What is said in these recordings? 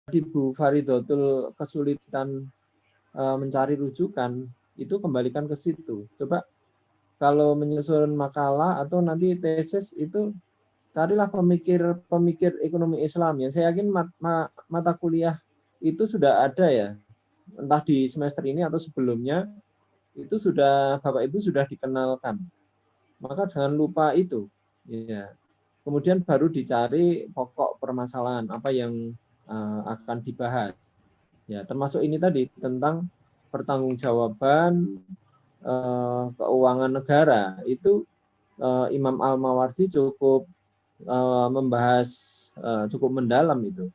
di Bu Faridotul kesulitan mencari rujukan, itu kembalikan ke situ. Coba kalau menyusun makalah atau nanti tesis itu carilah pemikir ekonomi Islam ya. Saya yakin mata kuliah itu sudah ada ya, entah di semester ini atau sebelumnya itu sudah Bapak Ibu sudah dikenalkan. Maka jangan lupa itu. Ya. Kemudian baru dicari pokok permasalahan apa yang akan dibahas. Ya, termasuk ini tadi tentang pertanggungjawaban keuangan negara. Itu Imam Al-Mawardi cukup membahas cukup mendalam itu.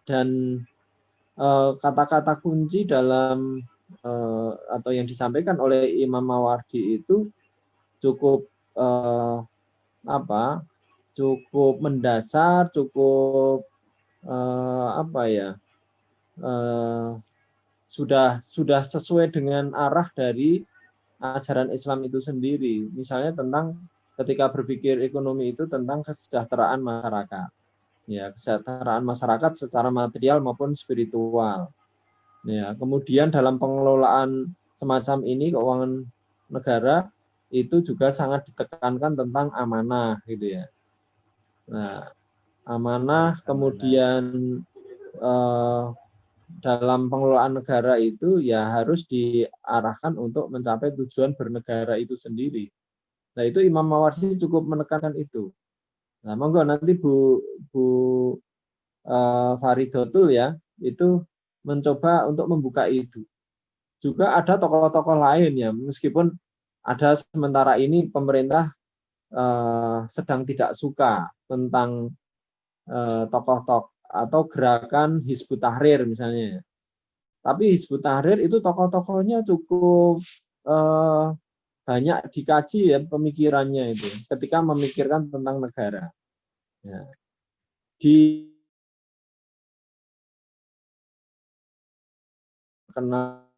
Dan kata-kata kunci dalam atau yang disampaikan oleh Imam Mawardi itu cukup cukup mendasar, cukup sudah sesuai dengan arah dari ajaran Islam itu sendiri. Misalnya tentang ketika berpikir ekonomi itu tentang kesejahteraan masyarakat. Ya, kesejahteraan masyarakat secara material maupun spiritual. Ya, kemudian dalam pengelolaan semacam ini keuangan negara itu juga sangat ditekankan tentang amanah gitu ya. Nah, amanah kemudian dalam pengelolaan negara itu ya harus diarahkan untuk mencapai tujuan bernegara itu sendiri. Nah, itu Imam Mawardi cukup menekankan itu. Nah, monggo nanti Bu Faridotul ya, itu mencoba untuk membuka itu. Juga ada tokoh-tokoh lain ya, meskipun ada sementara ini pemerintah sedang tidak suka tentang tokoh-tokoh atau gerakan Hizbut Tahrir misalnya. Tapi Hizbut Tahrir itu tokoh-tokohnya cukup banyak dikaji ya pemikirannya itu ketika memikirkan tentang negara. Ya. Di kenal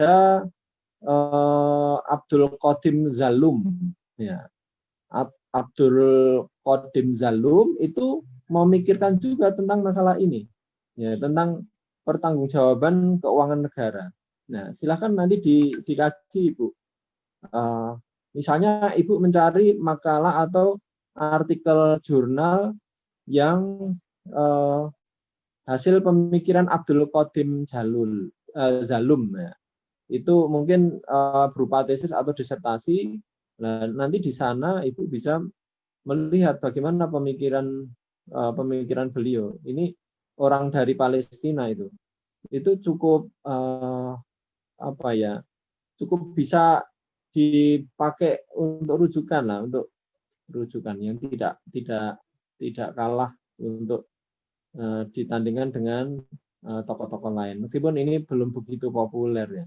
ada Abdul Qadim Zalum. Ya. Abdul Qadim Zalum itu memikirkan juga tentang masalah ini, ya, tentang pertanggungjawaban keuangan negara. Nah, silakan nanti dikaji Ibu. Misalnya Ibu mencari makalah atau artikel jurnal yang hasil pemikiran Abdul Qadim Zalum. Ya. Itu mungkin berupa tesis atau disertasi. Nah, nanti di sana Ibu bisa melihat bagaimana pemikiran beliau. Ini orang dari Palestina itu cukup cukup bisa dipakai untuk rujukan lah, untuk rujukan yang tidak kalah untuk ditandingkan dengan tokoh-tokoh lain. Meskipun ini belum begitu populer ya.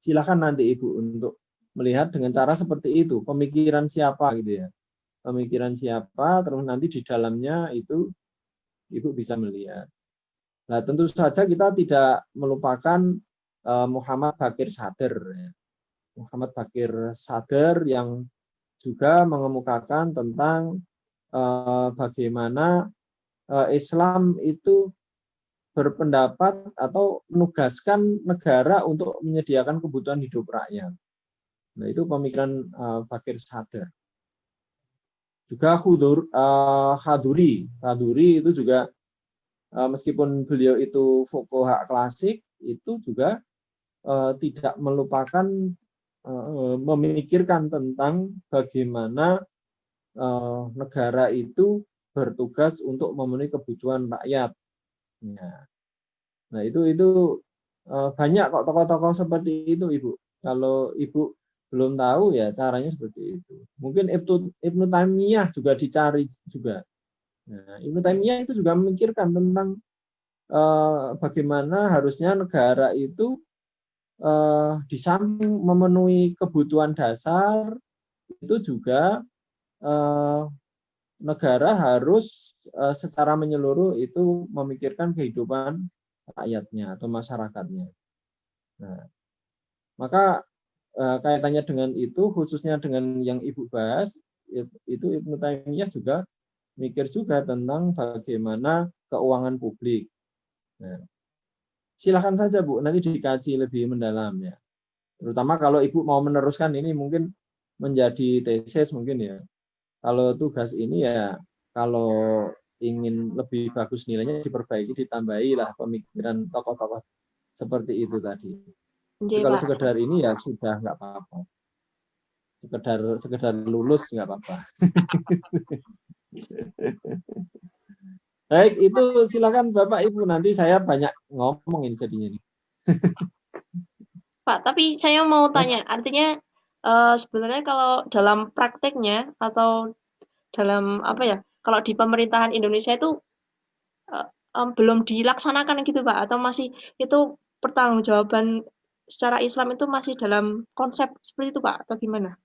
Silakan nanti Ibu untuk melihat dengan cara seperti itu, pemikiran siapa gitu ya. Pemikiran siapa, terus nanti di dalamnya itu Ibu bisa melihat. Nah, tentu saja kita tidak melupakan Muhammad Baqir Sadr. Muhammad Baqir Sadr yang juga mengemukakan tentang bagaimana Islam itu berpendapat atau menugaskan negara untuk menyediakan kebutuhan hidup rakyat. Nah, itu pemikiran Baqir Sadr. Juga Haduri itu juga meskipun beliau itu fuqaha klasik, itu juga tidak melupakan memikirkan tentang bagaimana negara itu bertugas untuk memenuhi kebutuhan rakyat. Nah, itu banyak kok tokoh-tokoh seperti itu, Ibu. Kalau Ibu belum tahu ya caranya seperti itu. Mungkin Ibnu Taimiyah juga dicari juga. Nah, Ibnu Taimiyah itu juga memikirkan tentang bagaimana harusnya negara itu di samping memenuhi kebutuhan dasar, itu juga negara harus secara menyeluruh itu memikirkan kehidupan rakyatnya atau masyarakatnya. Nah, maka kaitannya dengan itu, khususnya dengan yang Ibu bahas, itu Ibnu Taimiyah juga mikir juga tentang bagaimana keuangan publik. Nah, silakan saja Bu, nanti dikaji lebih mendalam ya. Terutama kalau Ibu mau meneruskan ini mungkin menjadi tesis mungkin ya. Kalau tugas ini ya, kalau ingin lebih bagus nilainya diperbaiki, ditambahi lah pemikiran tokoh-tokoh seperti itu tadi. Tapi kalau sekedar ini ya sudah nggak apa-apa. Sekedar lulus nggak apa-apa. Baik, itu silakan Bapak Ibu, nanti saya banyak ngomongin jadinya nih. Pak, tapi saya mau tanya, artinya sebenarnya kalau dalam prakteknya atau dalam apa ya, kalau di pemerintahan Indonesia itu belum dilaksanakan gitu Pak, atau masih itu pertanggungjawaban secara Islam itu masih dalam konsep seperti itu Pak, atau gimana?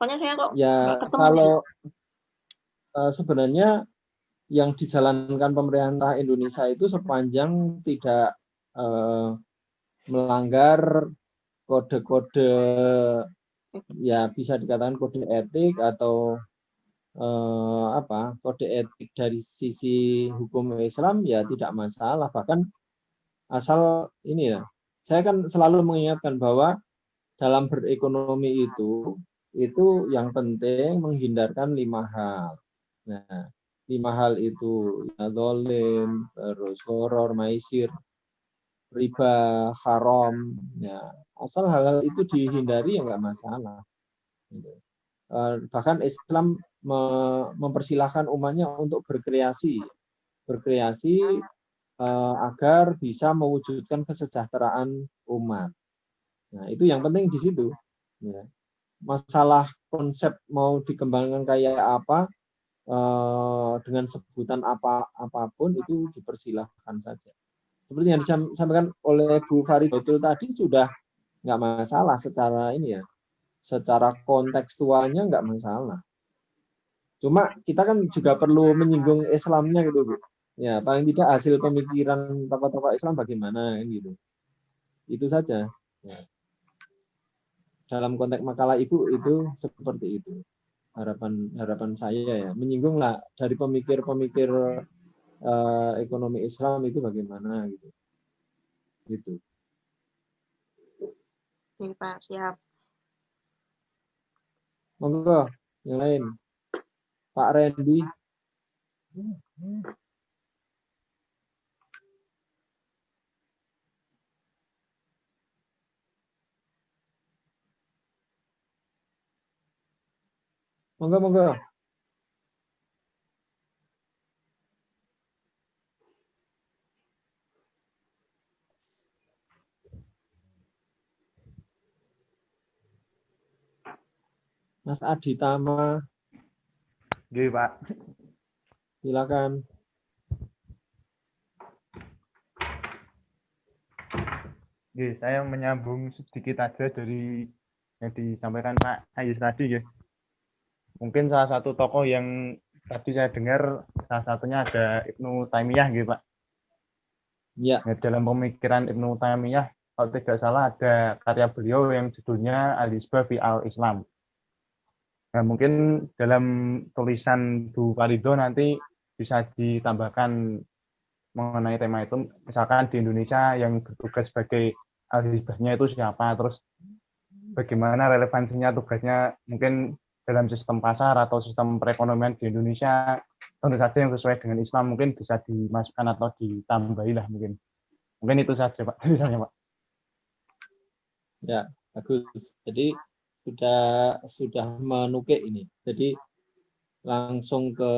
Soalnya saya kok Ya nggak ketemu kalau gitu. sebenarnya yang dijalankan pemerintah Indonesia itu sepanjang tidak melanggar kode-kode, ya bisa dikatakan kode etik atau kode etik dari sisi hukum Islam ya tidak masalah. Bahkan asal ini ya, saya kan selalu mengingatkan bahwa dalam berekonomi itu yang penting menghindarkan 5 hal. Nah, 5 hal itu ya, zalim, terus horor, maisir, riba, haram, ya asal hal-hal itu dihindari ya nggak masalah. Bahkan Islam mempersilahkan umatnya untuk berkreasi agar bisa mewujudkan kesejahteraan umat. Nah, itu yang penting di situ. Ya. Masalah konsep mau dikembangkan kayak apa, dengan sebutan apapun itu dipersilahkan saja. Seperti yang disampaikan oleh Bu Faridatul tadi sudah nggak masalah secara ini ya, secara kontekstualnya nggak masalah. Cuma kita kan juga perlu menyinggung Islamnya gitu Bu. Ya paling tidak hasil pemikiran tokoh-tokoh Islam bagaimana gitu. Itu saja. Ya. Dalam konteks makalah Ibu itu seperti itu. Harapan saya ya, menyinggunglah dari pemikir-pemikir ekonomi Islam itu bagaimana gitu. Gitu. Oke Pak, siap. Monggo yang lain. Pak Randy. Monggo. Mas Aditama, Oke, Pak. silakan. Oke, saya menyambung sedikit aja dari yang disampaikan Pak Ayus tadi ya. Mungkin salah satu tokoh yang tadi saya dengar salah satunya ada Ibnu Taimiyah gitu Pak. Ya. Nah, dalam pemikiran Ibnu Taimiyah kalau tidak salah ada karya beliau yang judulnya Al-Hisbah fi Al-Islam. Nah, mungkin dalam tulisan Bu Farido nanti bisa ditambahkan mengenai tema itu, misalkan di Indonesia yang bertugas sebagai al-hisbahnya itu siapa, terus bagaimana relevansinya tugasnya mungkin dalam sistem pasar atau sistem perekonomian di Indonesia, tentu saja yang sesuai dengan Islam mungkin bisa dimasukkan atau ditambahi lah mungkin. Mungkin itu saja Pak, dari saya Pak. Ya, bagus. Jadi sudah menukik ini. Jadi langsung ke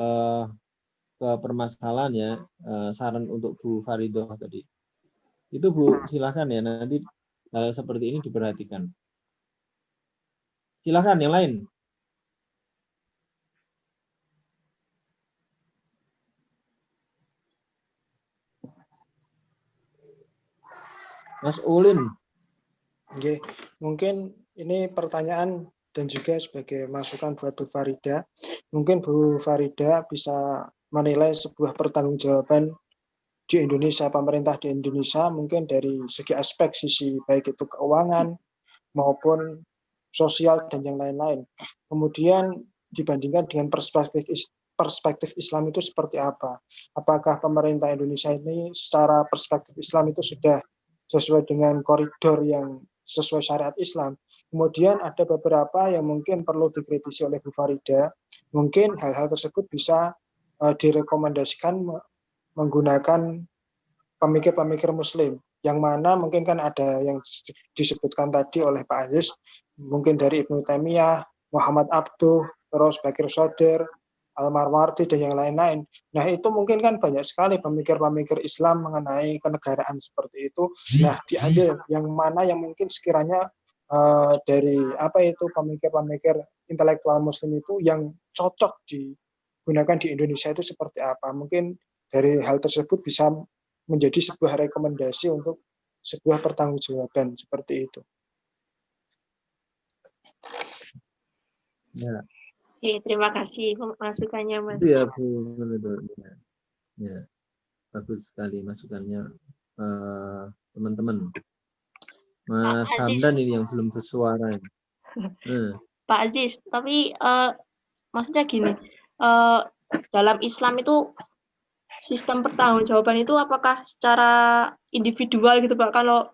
permasalahan ya, saran untuk Bu Faridoh tadi. Itu Bu, silakan ya, nanti hal seperti ini diperhatikan. Silakan yang lain. Mas Ulin. Oke, mungkin ini pertanyaan dan juga sebagai masukan buat Bu Farida. Mungkin Bu Farida bisa menilai sebuah pertanggungjawaban di Indonesia, pemerintah di Indonesia mungkin dari segi aspek sisi baik itu keuangan maupun sosial, dan yang lain-lain. Kemudian dibandingkan dengan perspektif Islam itu seperti apa? Apakah pemerintah Indonesia ini secara perspektif Islam itu sudah sesuai dengan koridor yang sesuai syariat Islam? Kemudian ada beberapa yang mungkin perlu dikritisi oleh Bu Farida. Mungkin hal-hal tersebut bisa direkomendasikan menggunakan pemikir-pemikir Muslim, yang mana mungkin kan ada yang disebutkan tadi oleh Pak Aziz, mungkin dari Ibnu Taimiyah, Muhammad Abduh, terus Bakir Shadir, Al-Marwazi, dan yang lain-lain. Nah, itu mungkin kan banyak sekali pemikir-pemikir Islam mengenai kenegaraan seperti itu. Nah, diambil yang mana yang mungkin sekiranya dari pemikir-pemikir intelektual Muslim itu yang cocok digunakan di Indonesia itu seperti apa. Mungkin dari hal tersebut bisa menjadi sebuah rekomendasi untuk sebuah pertanggungjawaban seperti itu. Ya, Oke, terima kasih masukannya, Mas. itu ya Bu Menurut. Ya, bagus sekali masukannya teman-teman. Mas Pak Aziz, Hamdan ini yang belum bersuara. Pak Aziz, tapi maksudnya gini, dalam Islam itu sistem pertanggungjawaban itu apakah secara individual gitu Pak? Kalau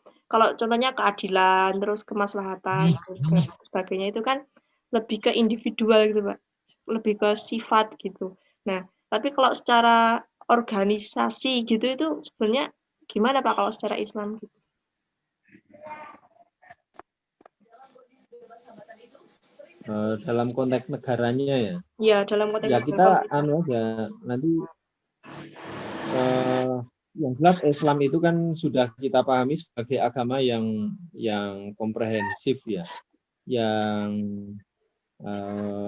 contohnya keadilan, terus kemaslahatan, terus sebagainya itu kan lebih ke individual gitu Pak, lebih ke sifat gitu. Nah, tapi kalau secara organisasi gitu itu sebenarnya gimana Pak kalau secara Islam gitu? Dalam konteks negaranya ya. Ya, dalam konteks Ya kita nanti yang jelas Islam itu kan sudah kita pahami sebagai agama yang komprehensif ya, yang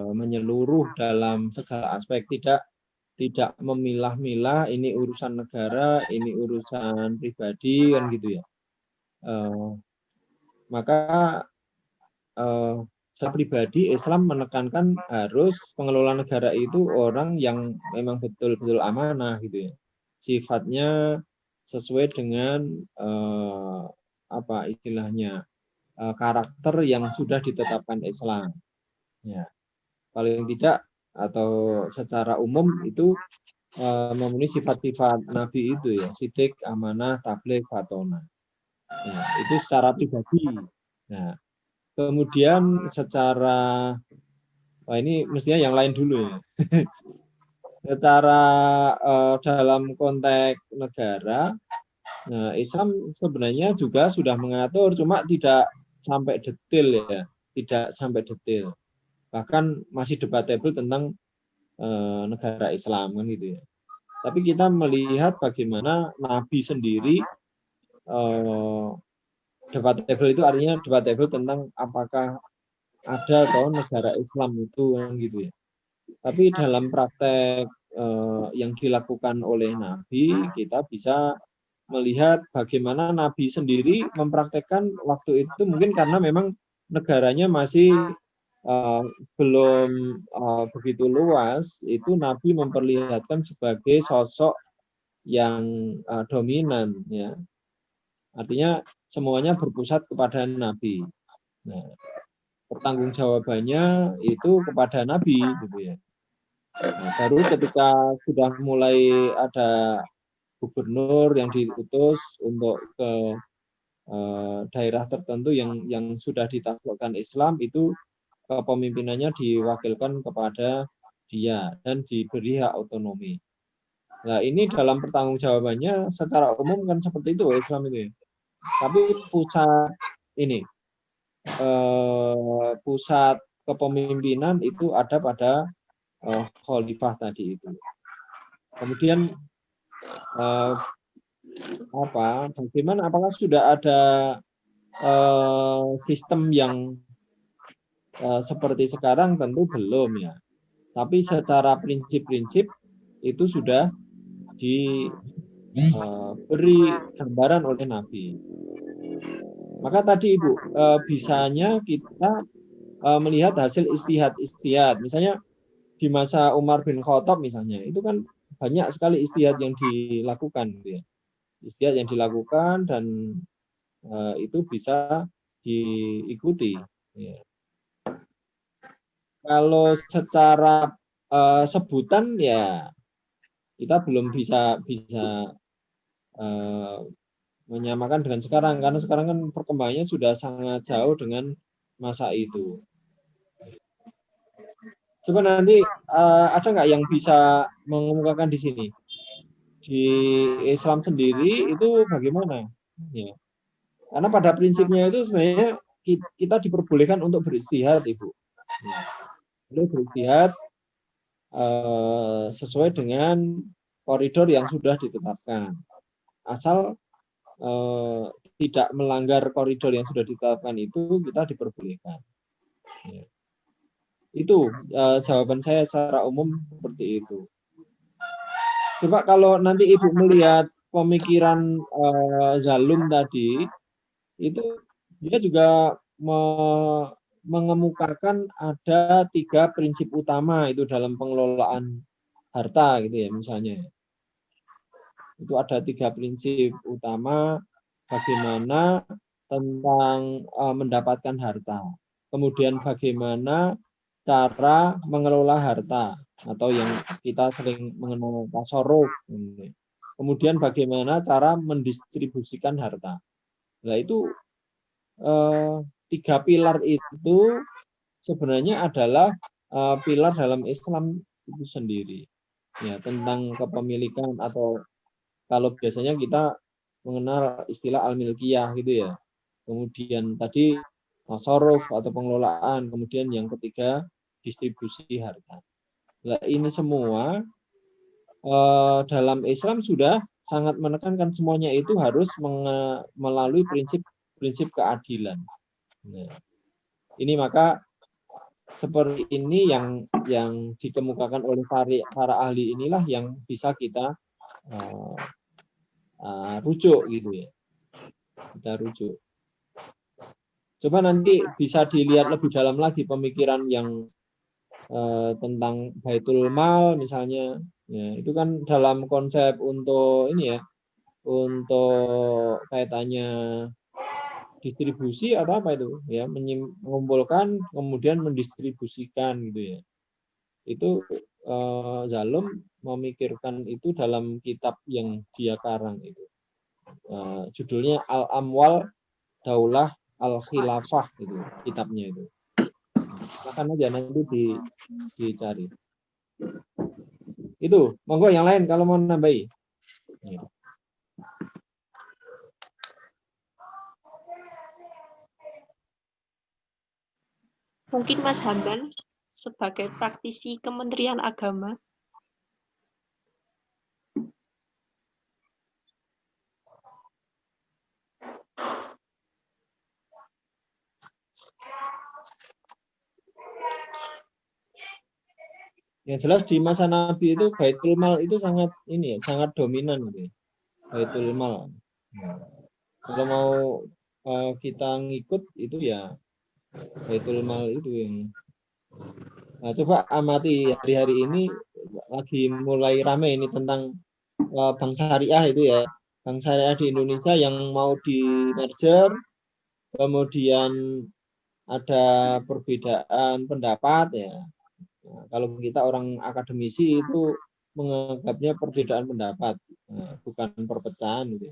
menyeluruh dalam segala aspek, tidak memilah-milah ini urusan negara, ini urusan pribadi kan gitu ya. Maka secara pribadi Islam menekankan harus pengelola negara itu orang yang memang betul-betul amanah gitu ya. Sifatnya sesuai dengan karakter yang sudah ditetapkan Islam. Ya, paling tidak atau secara umum itu memenuhi sifat-sifat Nabi itu ya, sidik, amanah, tabligh, fatona. Nah, itu secara pribadi. Nah, kemudian secara ini mestinya yang lain dulu ya. Secara dalam konteks negara, nah Islam sebenarnya juga sudah mengatur, cuma tidak sampai detail ya, tidak sampai detail. Bahkan masih debatable tentang negara Islam kan gitu ya. Tapi kita melihat bagaimana Nabi sendiri debatable itu artinya debatable tentang apakah ada atau negara Islam itu kan gitu ya. Tapi dalam praktek yang dilakukan oleh Nabi, kita bisa melihat bagaimana Nabi sendiri mempraktekkan waktu itu mungkin karena memang negaranya masih belum begitu luas, itu Nabi memperlihatkan sebagai sosok yang dominan ya. Artinya semuanya berpusat kepada Nabi. Nah, pertanggungjawabannya itu kepada Nabi gitu ya. Nah, baru ketika sudah mulai ada gubernur yang diutus untuk ke daerah tertentu yang sudah ditaklukkan Islam, itu kepemimpinannya diwakilkan kepada dia dan diberi hak otonomi. Nah, ini dalam pertanggungjawabannya secara umum kan seperti itu Islam itu ya. Tapi pusat kepemimpinan itu ada pada khalifah tadi itu. Kemudian bagaimana? Apakah sudah ada sistem yang seperti sekarang? Tentu belum ya. Tapi secara prinsip-prinsip itu sudah diberi gambaran oleh Nabi. Maka tadi Ibu, bisanya kita melihat hasil istihad. Misalnya di masa Umar bin Khattab misalnya, itu kan banyak sekali istihad yang dilakukan. Gitu ya. Istihad yang dilakukan dan itu bisa diikuti. Ya. kalau secara sebutan ya kita belum bisa menyamakan dengan sekarang, karena sekarang kan perkembangannya sudah sangat jauh dengan masa itu. Coba nanti ada nggak yang bisa mengemukakan di sini? Di Islam sendiri itu bagaimana? Ya. Karena pada prinsipnya itu sebenarnya kita diperbolehkan untuk beristihad, Ibu. Ya. Boleh beristihad sesuai dengan koridor yang sudah ditetapkan. Asal tidak melanggar koridor yang sudah ditetapkan itu, kita diperbolehkan. Ya. Itu jawaban saya secara umum seperti itu. Coba kalau nanti Ibu melihat pemikiran Zalum tadi, itu dia juga mengemukakan ada 3 prinsip utama itu dalam pengelolaan harta gitu ya misalnya. Itu ada 3 prinsip utama bagaimana tentang mendapatkan harta. Kemudian bagaimana cara mengelola harta atau yang kita sering mengenal tasarruf. Kemudian bagaimana cara mendistribusikan harta. Nah itu 3 pilar itu sebenarnya adalah pilar dalam Islam itu sendiri. Ya, tentang kepemilikan atau kalau biasanya kita mengenal istilah al-milkiyah gitu ya. Kemudian tadi tasarruf atau pengelolaan, kemudian yang ketiga distribusi harta. Nah, ini semua dalam Islam sudah sangat menekankan semuanya itu harus melalui prinsip keadilan. Nah, ini maka seperti ini yang dikemukakan oleh para ahli inilah yang bisa kita rujuk gitu ya. Kita rujuk. Coba nanti bisa dilihat lebih dalam lagi pemikiran yang tentang Baitul Mal misalnya. Ya, itu kan dalam konsep untuk ini ya, untuk kaitannya distribusi atau apa itu ya, mengumpulkan kemudian mendistribusikan gitu ya. Itu Zalum memikirkan itu dalam kitab yang dia karang itu. Judulnya Al-Amwal Daulah Al-Khilafah itu kitabnya itu. Silakan aja nanti dicari. Itu, monggo yang lain kalau mau nambahi. Ya. Mungkin Mas Hamdan sebagai praktisi Kementerian Agama. Yang jelas di masa Nabi itu Baitul Mal itu sangat ini ya, sangat dominan gitu. Baitul Mal. Kalau mau kita ngikut itu ya Baitul Mal itu yang. Nah, coba amati hari-hari ini lagi mulai ramai ini tentang bank syariah itu ya. Bank syariah di Indonesia yang mau di merger, kemudian ada perbedaan pendapat ya. Nah, kalau kita orang akademisi itu menganggapnya perbedaan pendapat, bukan perpecahan gitu.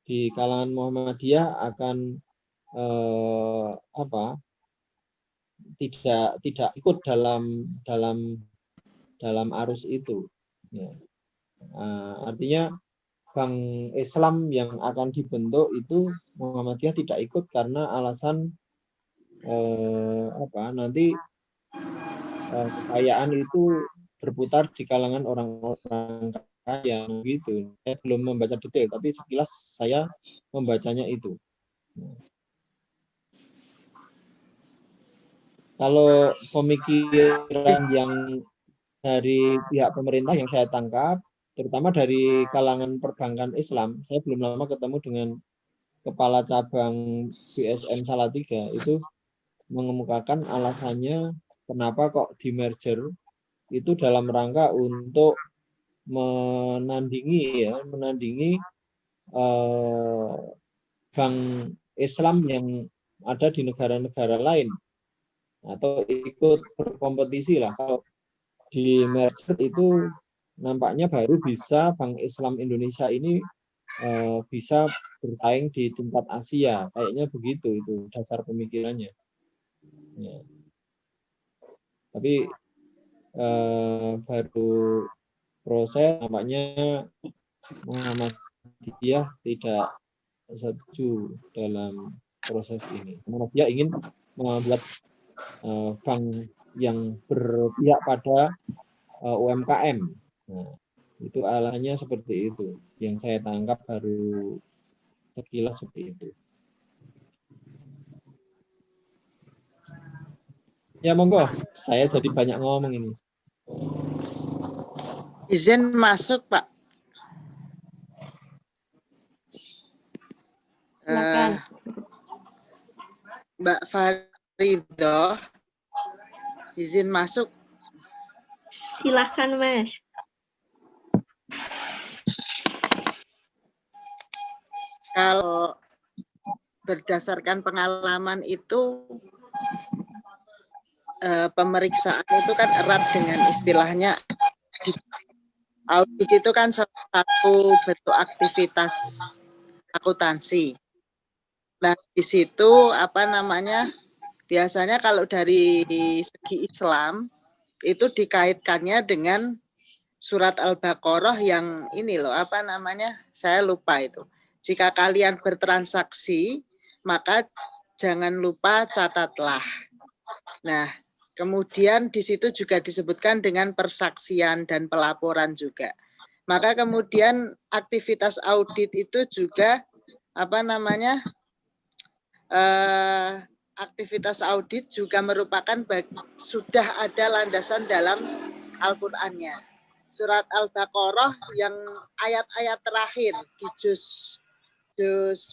Di kalangan Muhammadiyah akan tidak ikut dalam arus itu. Ya. Artinya bank Islam yang akan dibentuk itu Muhammadiyah tidak ikut karena alasan nanti kekayaan itu berputar di kalangan orang-orang kaya gitu. Saya belum membaca detail, tapi sekilas saya membacanya itu. Kalau pemikiran yang dari pihak pemerintah yang saya tangkap, terutama dari kalangan perbankan Islam, saya belum lama ketemu dengan kepala cabang BSM Salatiga, itu mengemukakan alasannya kenapa kok di merger itu dalam rangka untuk menandingi bank Islam yang ada di negara-negara lain. atau ikut berkompetisi lah. Kalau di merger itu nampaknya baru bisa Bank Islam Indonesia ini bisa bersaing di tingkat Asia, kayaknya begitu itu dasar pemikirannya. Ya. Tapi baru proses nampaknya Muhammadiyah tidak setuju dalam proses ini. Karena dia ingin membuat bank yang berpihak pada UMKM. Nah, itu alasannya seperti itu. Yang saya tangkap baru sekilas seperti itu. Ya monggo, saya jadi banyak ngomong ini. Izin masuk, Pak. Silakan. Mbak Farido, izin masuk. Silakan, Mas. Kalau berdasarkan pengalaman itu, pemeriksaan itu kan erat dengan istilahnya audit itu kan salah satu bentuk aktivitas akuntansi. Nah, di situ biasanya kalau dari segi Islam itu dikaitkannya dengan surat Al-Baqarah yang ini loh, saya lupa itu. Jika kalian bertransaksi, maka jangan lupa catatlah. Nah, kemudian di situ juga disebutkan dengan persaksian dan pelaporan juga. Maka kemudian aktivitas audit itu juga aktivitas audit juga merupakan sudah ada landasan dalam Al-Qur'annya. Surat Al-Baqarah yang ayat-ayat terakhir di juz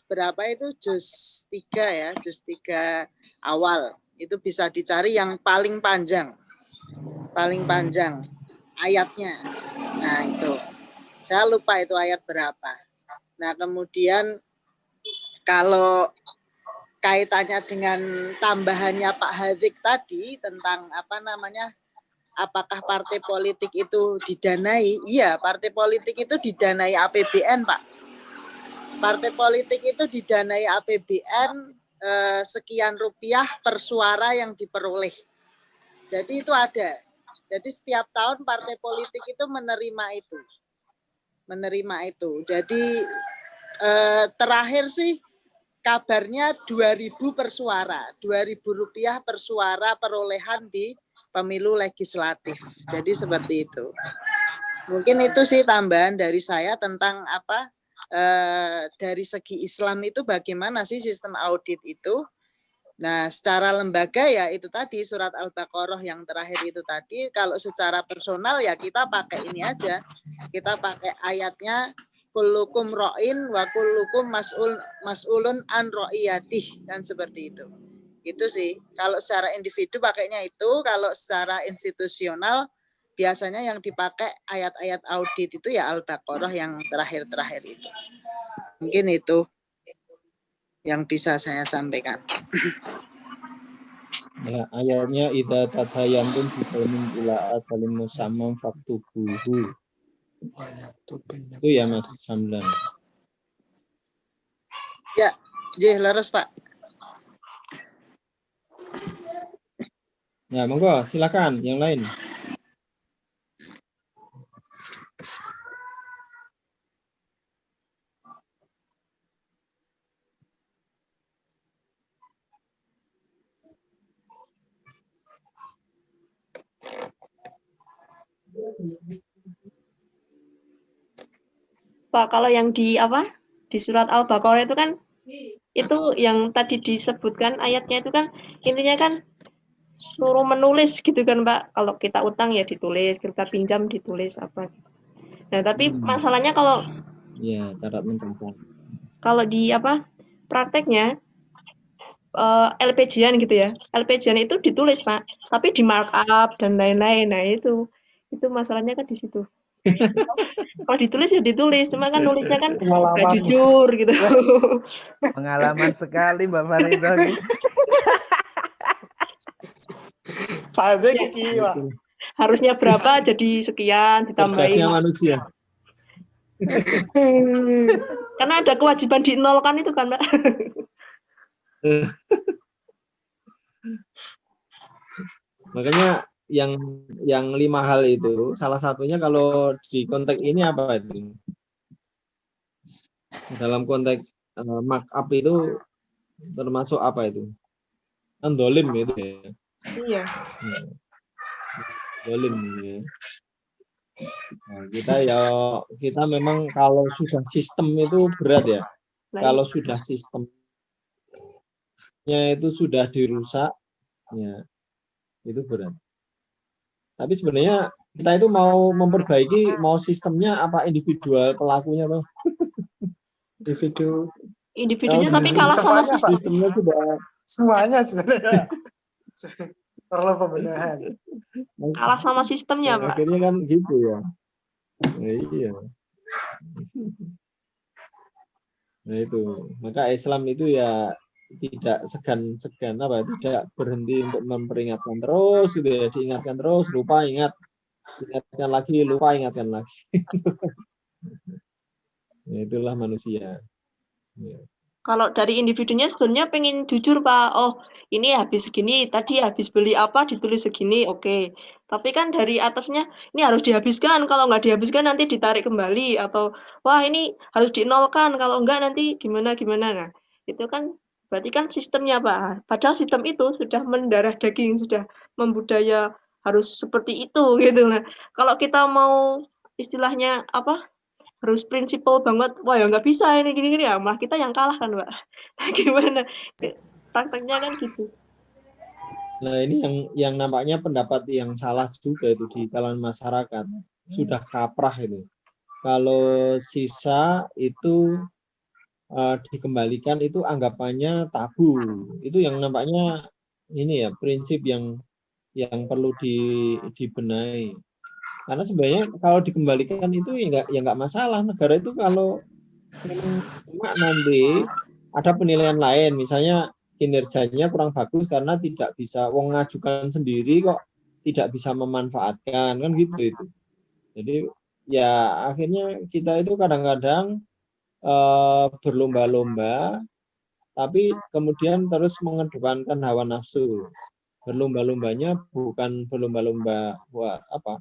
berapa itu? Juz 3 ya, juz 3 awal. Itu bisa dicari yang paling panjang ayatnya. Nah, itu. Saya lupa itu ayat berapa. Nah, kemudian kalau kaitannya dengan tambahannya Pak Hadik tadi tentang apakah partai politik itu didanai? Iya, partai politik itu didanai APBN, Pak. Partai politik itu didanai APBN sekian rupiah per suara yang diperoleh. Jadi itu ada. Jadi setiap tahun partai politik itu menerima itu. Jadi terakhir sih kabarnya 2.000 per suara, 2.000 rupiah per suara perolehan di pemilu legislatif. Jadi seperti itu. Mungkin itu sih tambahan dari saya tentang dari segi Islam itu bagaimana sih sistem audit itu. Nah, secara lembaga ya itu tadi surat Al-Baqarah yang terakhir itu tadi. Kalau secara personal ya kita pakai ini aja. Kita pakai ayatnya kullukum ra'in wa kullukum mas'ulun an ra'iyatih, kan seperti itu. Itu sih. Kalau secara individu pakainya itu, kalau secara institusional biasanya yang dipakai ayat-ayat audit itu ya Al-Baqarah yang terakhir-terakhir itu. Mungkin itu yang bisa saya sampaikan. Ya, ayatnya idza tadayantum biqaumin ila ajalin musamman faktubuhu. Itu ya Mas Samlan. Ya, leres Pak. Ya, monggo silakan yang lain. Pak, kalau yang di surat Al-Baqarah itu kan itu yang tadi disebutkan ayatnya itu kan intinya kan suruh menulis gitu kan Pak. Kalau kita utang ya ditulis, kita pinjam ditulis apa. Nah, tapi masalahnya kalau ya syarat mencatat. Kalau di prakteknya LPG-an gitu ya. LPG-an itu ditulis, Pak, tapi di markup dan lain-lain. Nah, itu masalahnya kan di situ. Kalau ditulis ya ditulis, cuma kan nulisnya kan nggak jujur gitu. Pengalaman sekali Mbak Farido. Pade Ya, iki Pak. Itu harusnya berapa jadi sekian cerdasnya ditambahin. manusia. Karena ada kewajiban dinolkan itu kan, Mbak. Makanya yang 5 hal itu salah satunya kalau di konteks ini apa itu? Dalam konteks markup itu termasuk apa itu? Dolim itu ya. Iya. Dolim ya. Nah, kita memang kalau sudah sistem itu berat ya. Nah, Kalau sudah sistemnya itu sudah dirusak, ya itu berat. Tapi sebenarnya kita itu mau memperbaiki, mau sistemnya apa individual pelakunya tuh? individunya Kalau tapi kalah sama Semuanya, Pak. sistemnya sudah Semuanya sebenarnya. Perlu pembenahan. kalah sama sistemnya, Pak. akhirnya kan gitu ya. Nah, iya. Nah itu, maka Islam itu ya tidak segan-segan apa, tidak berhenti untuk memperingatkan terus gitu ya, diingatkan terus, lupa ingat, ingatkan lagi, lupa ingatkan lagi. Nah, itulah manusia. Ya. Kalau dari individunya sebenarnya pengen jujur, Pak. Oh, ini habis segini, tadi habis beli apa ditulis segini, oke. Tapi kan dari atasnya ini harus dihabiskan, kalau nggak dihabiskan nanti ditarik kembali atau wah ini harus dinolkan, kalau enggak nanti gimana-gimana. Nah, itu kan berarti kan sistemnya, Pak. Padahal sistem itu sudah mendarah daging, sudah membudaya harus seperti itu gitu. Nah, kalau kita mau istilahnya apa? Harus prinsipal banget, wah ya nggak bisa ini gini-gini ya, malah kita yang kalah kan, Mbak. Gimana? Prakteknya kan gitu. Nah ini yang nampaknya pendapat yang salah juga itu di kalangan masyarakat, sudah kaprah itu. Kalau sisa itu dikembalikan itu anggapannya tabu, itu yang nampaknya ini ya prinsip yang perlu dibenahi. Karena sebenarnya kalau dikembalikan itu ya nggak masalah. Negara itu kalau memang cuma nanti ada penilaian lain, misalnya kinerjanya kurang bagus karena tidak bisa ngajukan sendiri kok tidak bisa memanfaatkan kan gitu itu. Jadi ya akhirnya kita itu kadang-kadang berlomba-lomba tapi kemudian terus mengedepankan hawa nafsu. Berlomba-lombanya bukan berlomba-lomba buat apa?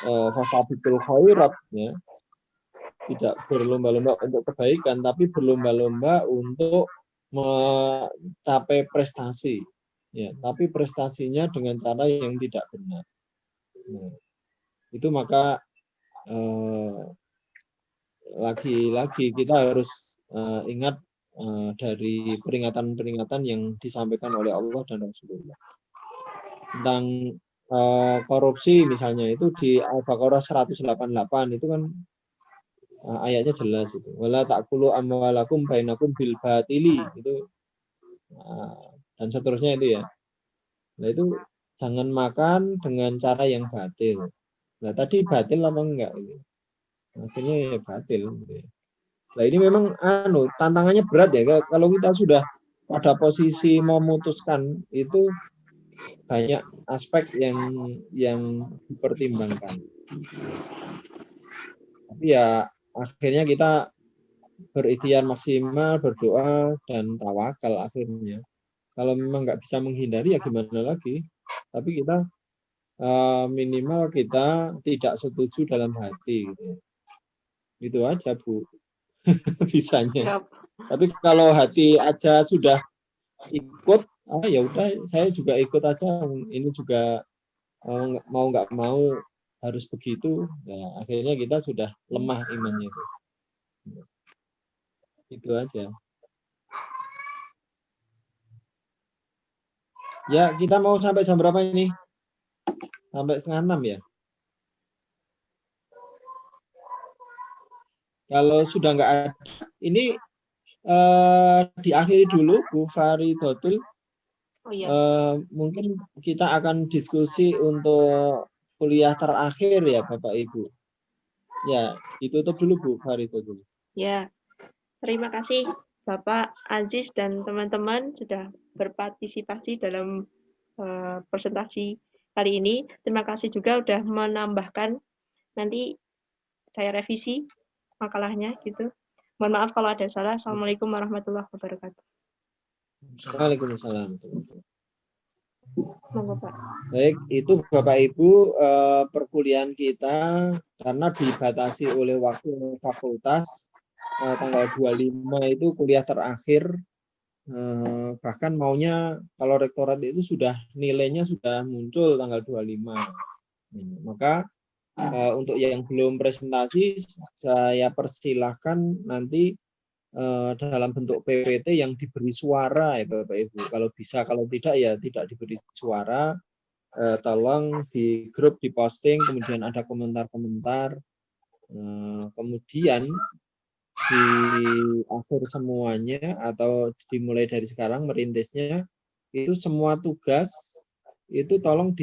Fasabiqul khairat ya. Tidak berlomba-lomba untuk kebaikan tapi berlomba-lomba untuk mencapai prestasi ya, tapi prestasinya dengan cara yang tidak benar. Nah, itu maka lagi-lagi kita harus ingat dari peringatan-peringatan yang disampaikan oleh Allah dan Rasulullah tentang korupsi misalnya, itu di Al-Baqarah 188 itu kan ayatnya jelas itu, wala ta'kulu amwalakum bainakum bil batili itu dan seterusnya itu ya. Nah itu jangan makan dengan cara yang batil. Nah tadi batil apa enggak itu? Akhirnya ya batil gitu ya. Nah ini memang tantangannya berat ya, kalau kita sudah pada posisi memutuskan itu banyak aspek yang dipertimbangkan. Tapi ya akhirnya kita berikhtiar maksimal, berdoa dan tawakal akhirnya. Kalau memang nggak bisa menghindari ya gimana lagi. Tapi kita minimal kita tidak setuju dalam hati gitu. Itu aja Bu. Bisanya. Siap. Tapi kalau hati aja sudah ikut, ya udah saya juga ikut aja. Ini juga mau nggak mau harus begitu. Nah, akhirnya kita sudah lemah imannya itu. Itu aja. Ya kita mau sampai jam berapa ini? Sampai 5:30 ya. Kalau sudah nggak ada, ini diakhiri dulu Bu Faridatul. Oh iya. Mungkin kita akan diskusi untuk kuliah terakhir ya Bapak Ibu. Ya, ditutup dulu Bu Faridatul. Ya. Terima kasih Bapak Aziz dan teman-teman sudah berpartisipasi dalam presentasi kali ini. Terima kasih juga udah menambahkan, nanti saya revisi makalahnya gitu. Mohon maaf kalau ada salah. Assalamualaikum warahmatullahi wabarakatuh. Waalaikumsalam. Monggo Pak. Baik, itu Bapak Ibu perkuliahan kita karena dibatasi oleh waktu fakultas tanggal 25 itu kuliah terakhir, bahkan maunya kalau rektorat itu sudah nilainya sudah muncul tanggal 25. Maka untuk yang belum presentasi saya persilahkan nanti dalam bentuk PPT yang diberi suara ya Bapak Ibu. Kalau bisa, kalau tidak ya tidak diberi suara. Tolong di grup diposting, kemudian ada komentar-komentar, kemudian di akhir semuanya atau dimulai dari sekarang merintisnya itu semua tugas itu tolong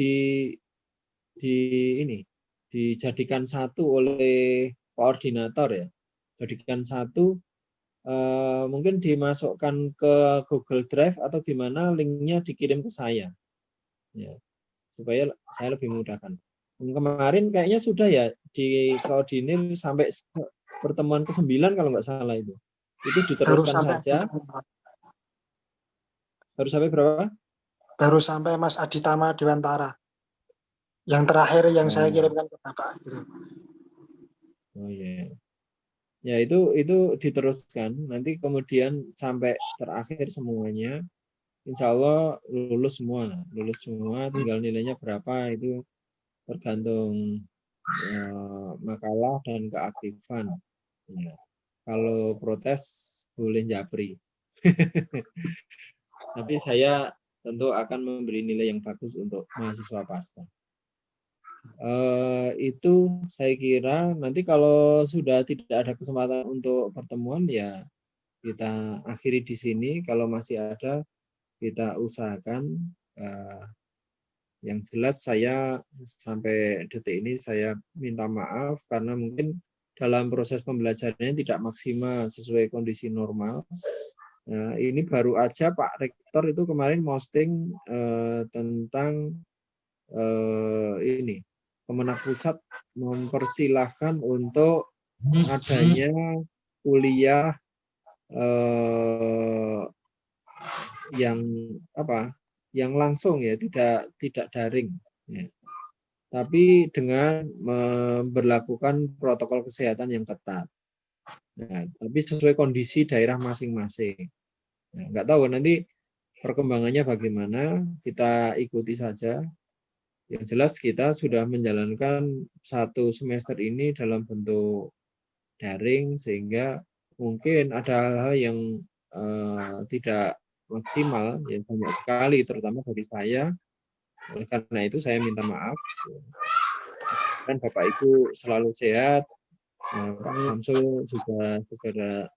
dijadikan satu oleh koordinator ya, jadikan satu, mungkin dimasukkan ke Google Drive atau gimana, linknya dikirim ke saya ya, supaya saya lebih mudahkan. Kemarin kayaknya sudah ya dikoordinir sampai pertemuan ke-9 kalau nggak salah itu diteruskan saja. Baru sampai berapa? Baru sampai Mas Aditama Dewantara. Yang terakhir yang saya kirimkan ke Bapak. Oh iya. Ya itu diteruskan. Nanti kemudian sampai terakhir semuanya. Insya Allah lulus semua, tinggal nilainya berapa itu tergantung makalah dan keaktifan. Ya. Kalau protes boleh japri. Tapi saya tentu akan memberi nilai yang bagus untuk mahasiswa pasca. Itu saya kira nanti kalau sudah tidak ada kesempatan untuk pertemuan ya kita akhiri di sini. Kalau masih ada kita usahakan. Yang jelas saya sampai detik ini saya minta maaf karena mungkin dalam proses pembelajarannya tidak maksimal sesuai kondisi normal. Nah, ini baru aja Pak Rektor itu kemarin posting tentang ini Kemenak Pusat mempersilahkan untuk adanya kuliah yang langsung ya, tidak daring ya. Tapi dengan memberlakukan protokol kesehatan yang ketat. Nah, tapi sesuai kondisi daerah masing-masing. Nah, nggak tahu nanti perkembangannya bagaimana, kita ikuti saja. Yang jelas kita sudah menjalankan 1 semester ini dalam bentuk daring, sehingga mungkin ada hal-hal yang tidak maksimal, ya banyak sekali, terutama bagi saya. Oleh karena itu saya minta maaf. Dan Bapak Ibu selalu sehat, Pak Samsul juga segera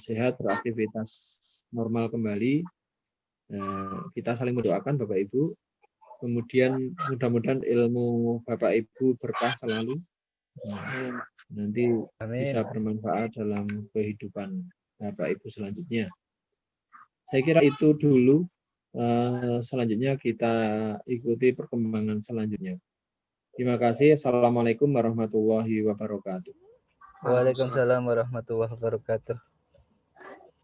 sehat, beraktivitas normal kembali. Kita saling mendoakan Bapak Ibu. Kemudian mudah-mudahan ilmu Bapak Ibu berkah selalu. Nanti bisa bermanfaat dalam kehidupan Bapak Ibu selanjutnya. Saya kira itu dulu. Selanjutnya kita ikuti perkembangan selanjutnya. Terima kasih. Assalamualaikum warahmatullahi wabarakatuh. Waalaikumsalam warahmatullahi wabarakatuh.